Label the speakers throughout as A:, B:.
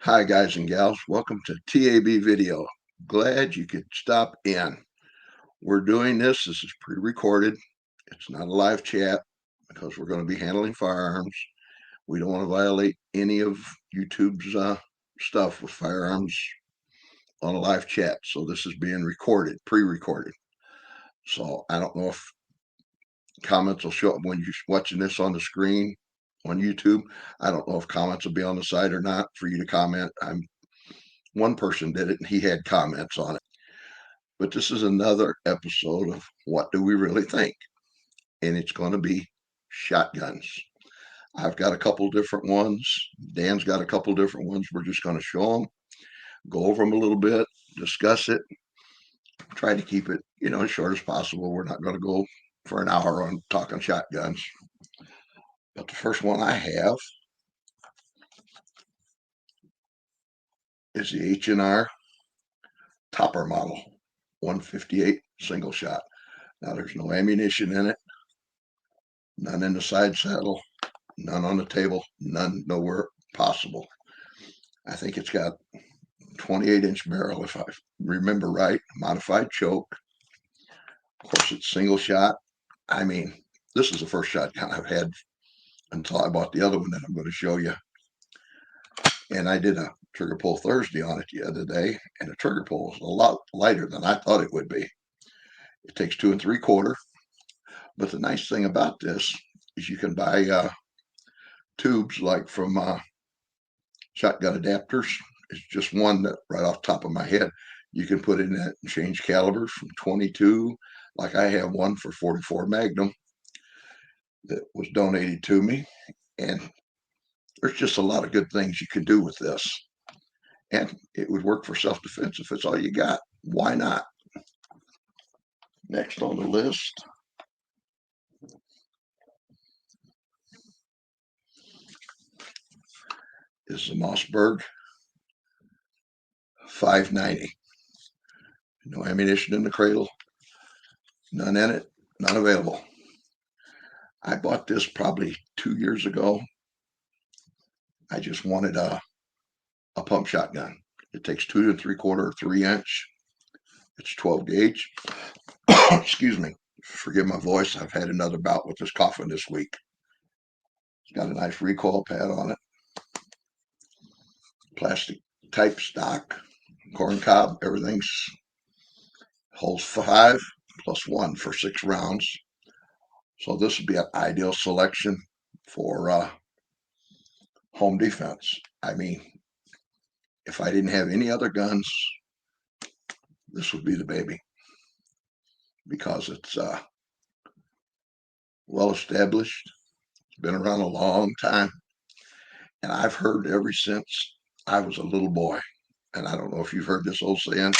A: Hi, guys and gals. Welcome to T.A.B. Video. Glad you could stop in. We're doing this. This is pre-recorded. It's not a live chat because we're going to be handling firearms. We don't want to violate any of YouTube's stuff with firearms on a live chat. So this is being recorded, pre-recorded. So I don't know if comments will show up when you're watching this on the screen on YouTube. I don't know if comments will be on the side or not for you to comment. One person did it and he had comments on it. But this is another episode of What Do We Really Think? And it's going to be shotguns. I've got a couple different ones. Dan's got a couple different ones. We're just going to show them, go over them a little bit, discuss it, try to keep it, as short as possible. We're not going to go for an hour on talking shotguns. But the first one I have is the H&R Topper model, 158 single shot. Now there's no ammunition in it, none in the side saddle, none on the table, none nowhere possible. I think it's got 28-inch barrel, if I remember right, modified choke. Of course, it's single shot. I mean, this is the first shotgun I've had until I bought the other one that I'm going to show you. And I did a trigger pull Thursday on it the other day, and the trigger pull was a lot lighter than I thought it would be. It takes 2 3/4. But the nice thing about this is you can buy tubes like from shotgun adapters. It's just one that right off the top of my head you can put in that and change calibers from 22. Like I have one for 44 Magnum that was donated to me, and there's just a lot of good things you can do with this, and it would work for self-defense if it's all you got. Why not? Next on the list is the Mossberg 590. No ammunition in the cradle, none in it, none available. I bought this probably 2 years ago. I just wanted a pump shotgun. It takes 2 3/4, 3-inch. It's 12 gauge. Excuse me. Forgive my voice. I've had another bout with this coughing this week. It's got a nice recoil pad on it. Plastic type stock. Corn cob. Everything's holds 5 plus 1 for 6 rounds. So this would be an ideal selection for home defense. I mean, if I didn't have any other guns, this would be the baby, because it's well established. It's been around a long time, and I've heard ever since I was a little boy. And I don't know if you've heard this old saying,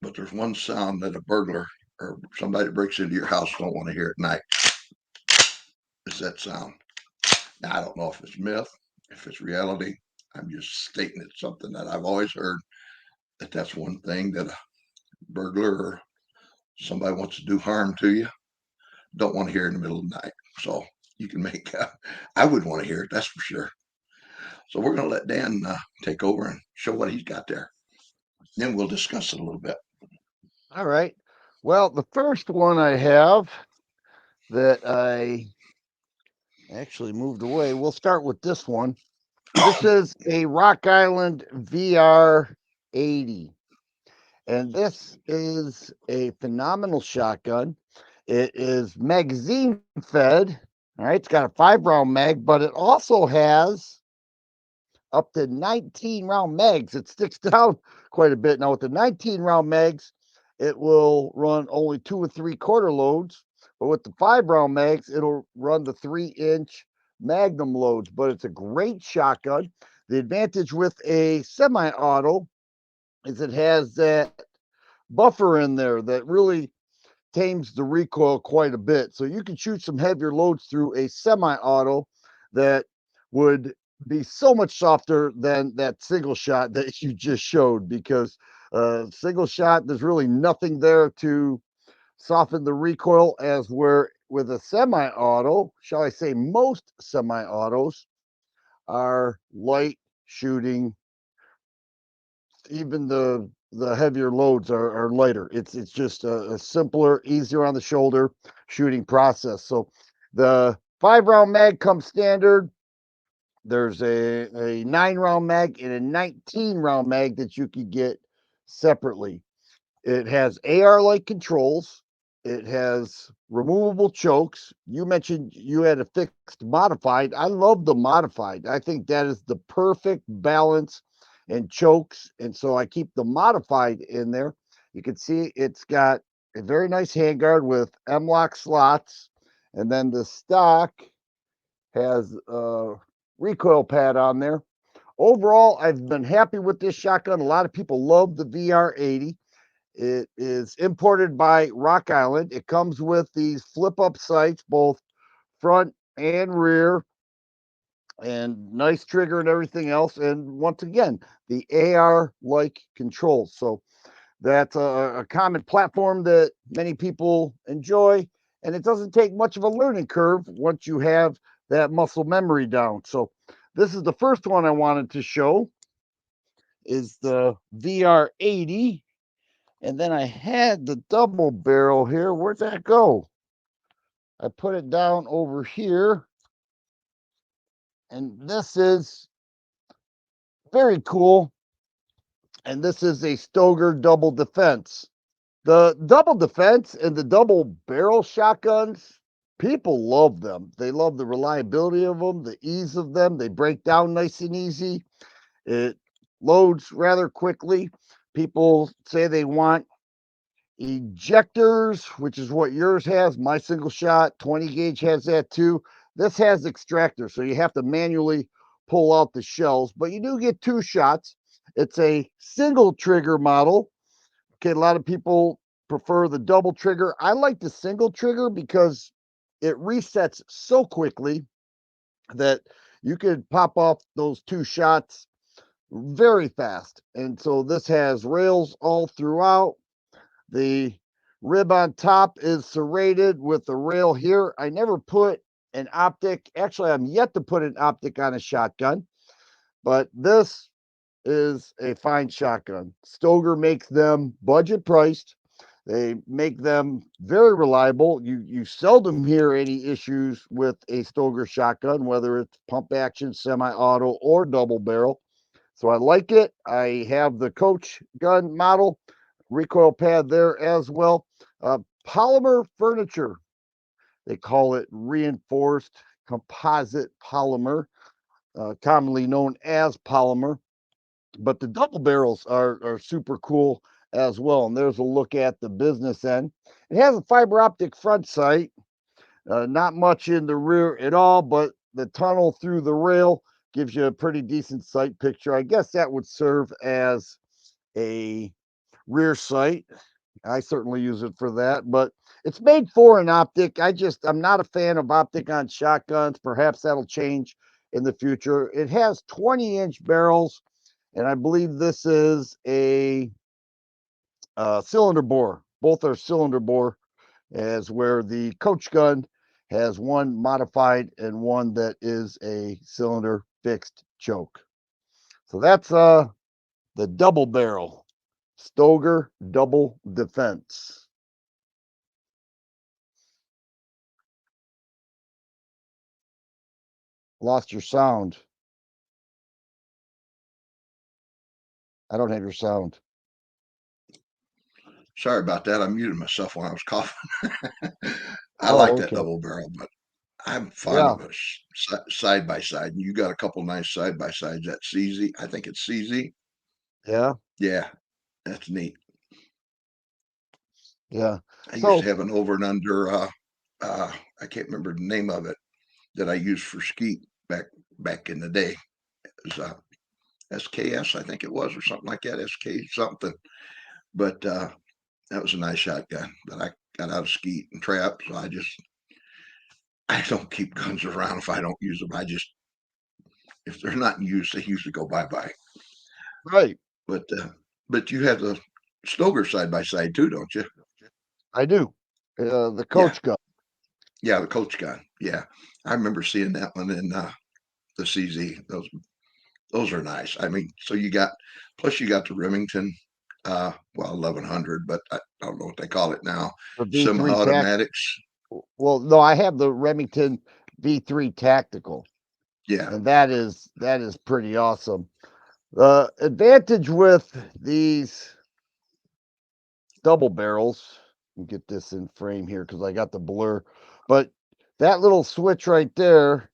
A: but there's one sound that a burglar or somebody that breaks into your house don't want to hear at night. It's that sound. Now, I don't know if it's myth, if it's reality. I'm just stating it's something that I've always heard, that's one thing that a burglar or somebody wants to do harm to you don't want to hear in the middle of the night. So you can make, I would want to hear it, that's for sure. So we're going to let Dan take over and show what he's got there. Then we'll discuss it a little bit.
B: All right. Well, the first one I have that I actually moved away, we'll start with this one. This is a Rock Island VR 80. And this is a phenomenal shotgun. It is magazine fed. All right. It's got a 5-round mag, but it also has up to 19 round mags. It sticks down quite a bit. Now, with the 19 round mags, it will run only 2 3/4 loads. But with the 5-round mags, it'll run the 3-inch Magnum loads. But it's a great shotgun. The advantage with a semi auto is it has that buffer in there that really tames the recoil quite a bit. So you can shoot some heavier loads through a semi auto that would be so much softer than that single shot that you just showed, because single shot, there's really nothing there to soften the recoil, as where with a semi auto, shall I say, most semi autos are light shooting even the heavier loads are lighter. It's just a simpler, easier on the shoulder shooting process. So the 5 round mag comes standard. There's a 9 round mag and a 19 round mag that you could get separately. It has AR-like controls. It has removable chokes. You mentioned you had a fixed modified. I love the modified. I think that is the perfect balance and chokes. And so I keep the modified in there. You can see it's got a very nice handguard with M-lock slots. And then the stock has a recoil pad on there. Overall, I've been happy with this shotgun. A lot of people love the VR80. It is imported by Rock Island. It comes with these flip up sights, both front and rear, and nice trigger and everything else. And once again, the AR like controls. So that's a common platform that many people enjoy. And it doesn't take much of a learning curve once you have that muscle memory down. So this is the first one I wanted to show is the VR80. And then I had the double barrel here. Where'd that go? I put it down over here. And this is very cool. And this is a Stoger double defense. The double defense and the double barrel shotguns, people love them. They love the reliability of them, the ease of them. They break down nice and easy. It loads rather quickly. People say they want ejectors, which is what yours has. My single shot 20 gauge has that too. This has extractors, so you have to manually pull out the shells, but you do get 2 shots. It's a single trigger model. Okay, a lot of people prefer the double trigger. I like the single trigger because it resets so quickly that you could pop off those 2 shots very fast. And so this has rails all throughout. The rib on top is serrated with the rail here. I never put an optic. Actually, I'm yet to put an optic on a shotgun, but this is a fine shotgun. Stoger makes them budget priced. They make them very reliable. You seldom hear any issues with a Stoger shotgun, whether it's pump action, semi-auto, or double barrel. So I like it. I have the Coach gun model, recoil pad there as well. Polymer furniture. They call it reinforced composite polymer, commonly known as polymer. But the double barrels are super cool as well. And there's a look at the business end. It has a fiber optic front sight, not much in the rear at all, but the tunnel through the rail gives you a pretty decent sight picture. I guess that would serve as a rear sight. I certainly use it for that, but it's made for an optic. I'm not a fan of optic on shotguns. Perhaps that'll change in the future. It has 20-inch barrels, and I believe this is a cylinder bore. Both are cylinder bore, as where the Coach gun has one modified and one that is a cylinder fixed choke. So that's the double barrel Stoger double defense. Lost your sound. I don't have your sound.
A: Sorry about that. I muted myself when I was coughing. I like
B: Oh,
A: that
B: okay.
A: double barrel, but I'm fond
B: Yeah,
A: of a side by side. You got a couple nice side by sides. That CZ, I think it's CZ.
B: yeah,
A: Yeah, that's neat.
B: yeah.
A: I used to
B: So
A: have an over and under. I can't remember the name of it that I used for skeet back in the day. It was SKS, I think it was, or something like that. SK something. But that was a nice shotgun. But I got out of skeet and trap, so I don't keep guns around if I don't use them. If they're not in use, they usually go bye bye.
B: right,
A: But you have the Stoger side by side too, don't you?
B: I do. The
A: Yeah,
B: Coach gun.
A: yeah, the Coach gun. Yeah, I remember seeing that one in the CZ. Those those are nice. I mean, so you got, plus you got the Remington, well, 1100, but I don't know what they call it now.
B: The V3
A: Semi-automatics.
B: well, no, I have the Remington V3 Tactical,
A: Yeah.
B: and that is pretty awesome. The advantage with these double barrels, let me get this in frame here because I got the blur, but that little switch right there,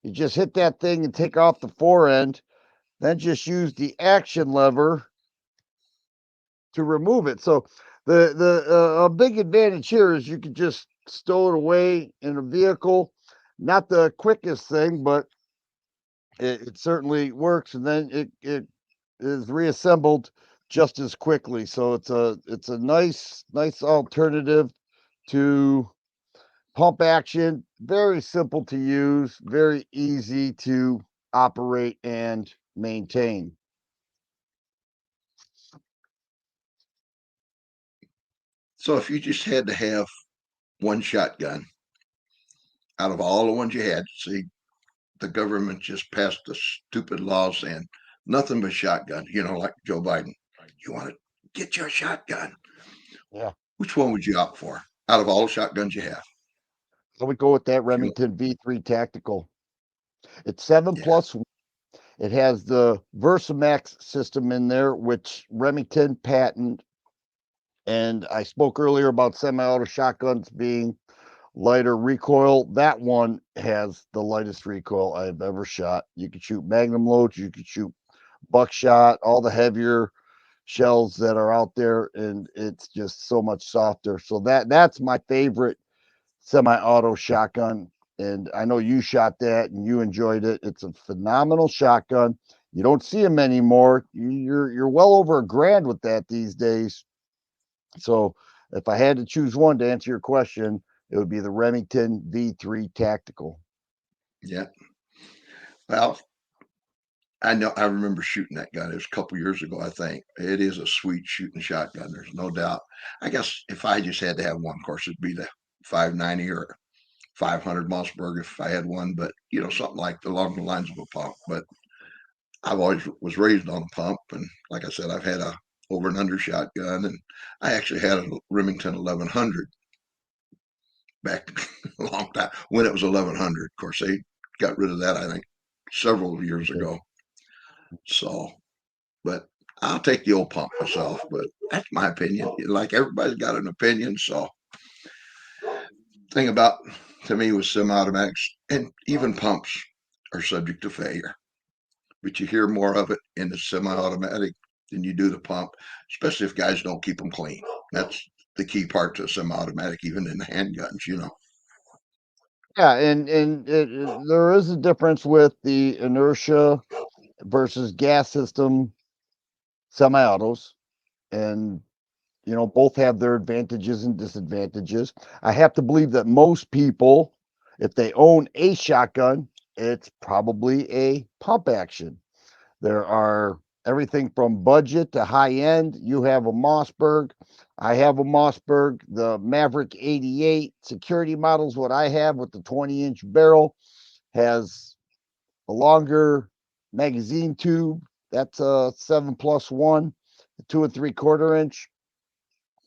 B: you just hit that thing and take off the fore end, then just use the action lever to remove it. So the a big advantage here is you can just stow it away in a vehicle. Not the quickest thing, but it certainly works, and then it is reassembled just as quickly. So it's a nice alternative to pump action. Very simple to use, very easy to operate and maintain.
A: So if you just had to have one shotgun out of all the ones you had, see, the government just passed the stupid law saying nothing but shotgun, like Joe Biden. You want to get your shotgun.
B: Yeah.
A: Which one would you opt for out of all the shotguns you have?
B: I would go with that
A: If you,
B: Remington V3 Tactical. It's 7
A: yeah,
B: plus. It has the Versamax system in there, which Remington patent. And I spoke earlier about semi-auto shotguns being lighter recoil. That one has the lightest recoil I've ever shot. You can shoot magnum loads, you can shoot buckshot, all the heavier shells that are out there, and it's just so much softer. So that's my favorite semi-auto shotgun. And I know you shot that and you enjoyed it. It's a phenomenal shotgun. You don't see them anymore. You're well over $1,000 with that these days. So if I had to choose one to answer your question, it would be the Remington V3 Tactical.
A: yeah. Well, I know I remember shooting that gun. It was a couple years ago, I think. It is a sweet shooting shotgun. There's no doubt. I guess if I just had to have one, of course, it'd be the 590 or 500 Mossberg if I had one, but something like along the lines of a pump. But I've always was raised on a pump, and like I said, I've had a over and under shotgun, and I actually had a Remington 1100 back a long time when it was 1100. Of course, they got rid of that, I think, several years
B: Okay.
A: ago. So, but I'll take the old pump myself. But that's my opinion. Like everybody's got an opinion. So, thing about to me with semi-automatics and even pumps are subject to failure, but you hear more of it in the semi-automatic than you do the pump, especially if guys don't keep them clean. That's the key part to a semi-automatic, even in the handguns.
B: Yeah, and there is a difference with the inertia versus gas system semi-autos, and both have their advantages and disadvantages. I have to believe that most people, if they own a shotgun, it's probably a pump action. There are everything from budget to high end. You have a Mossberg. I have a Mossberg. The Maverick 88 security models, what I have with the 20-inch barrel, has a longer magazine tube. That's a 7+1, 2 3/4 inch.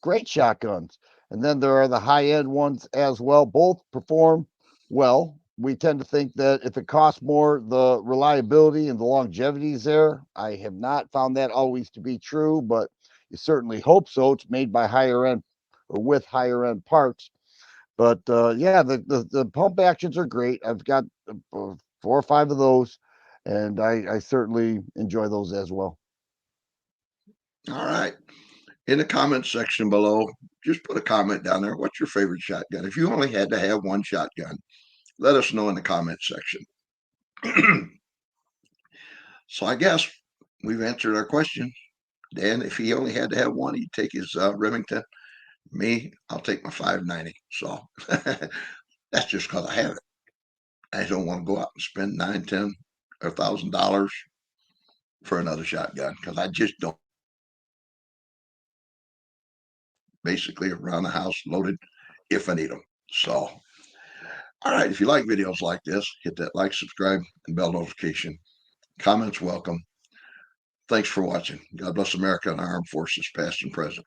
B: Great shotguns. And then there are the high end ones as well. Both perform well. We tend to think that if it costs more, the reliability and the longevity is there. I have not found that always to be true, but you certainly hope so. It's made by higher end or with higher end parts. But yeah, the pump actions are great. I've got 4 or 5 of those, and I certainly enjoy those as well.
A: All right. In the comments section below, just put a comment down there. What's your favorite shotgun? If you only had to have one shotgun, let us know in the comment section. So I guess we've answered our question. Dan, if he only had to have one, he'd take his Remington. Me, I'll take my 590. So that's just because I have it. I don't want to go out and spend 9, 10, or $1,000 for another shotgun because I just don't. Basically around the house loaded if I need them. So, all right, if you like videos like this, hit that like, subscribe, and bell notification. Comments welcome. Thanks for watching. God bless America and our armed forces, past and present.